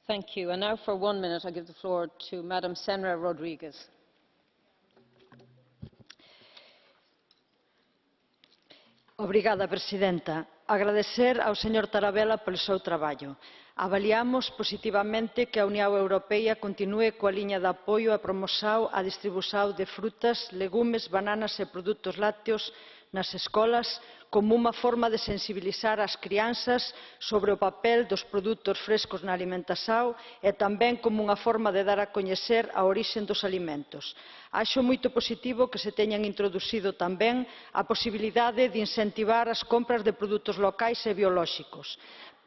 Thank you. And now for 1 minute, I give the floor to Madam Senra Rodrigues. Obrigada, Presidenta. Agradecer ao Sr. Tarabella polo seu traballo. Avaliamos positivamente que a Unión Europea continúe coa liña de apoio e promoción á distribución de frutas, legumes, bananas e produtos lácteos nas escolas como unha forma de sensibilizar as crianzas sobre o papel dos produtos frescos na alimentación e tamén como unha forma de dar a coñecer a orixe dos alimentos. Acho moito positivo que se teñan introducido tamén a posibilidade de incentivar as compras de produtos locais e biolóxicos.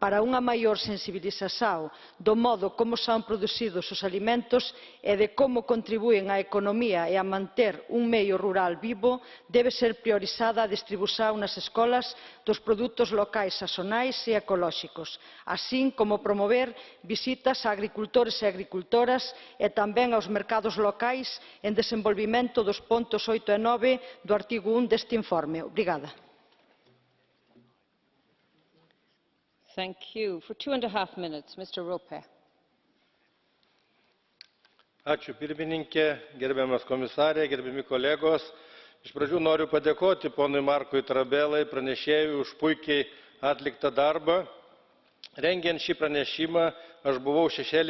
Para unha maior sensibilización do modo como son producidos os alimentos e de como contribúen á economía e a manter un medio rural vivo, debe ser priorizada a distribución nas escolas dos produtos locais sazonais e ecolóxicos, así como promover visitas a agricultores e agricultoras e tamén aos mercados locais en desenvolvemento dos puntos 8 e 9 do artigo 1 deste informe. Obrigada. Thank you. For 2.5 minutes, Mr. Rope. Ačiū pirmininkė, gerbiamas komisarė, gerbiami kolegos. Iš pradžių noriu padėkoti ponui Markui Tarabellai, pranešėjui, už puikiai atliktą darbą. Rengiant šį pranešimą, aš buvau šešėlinis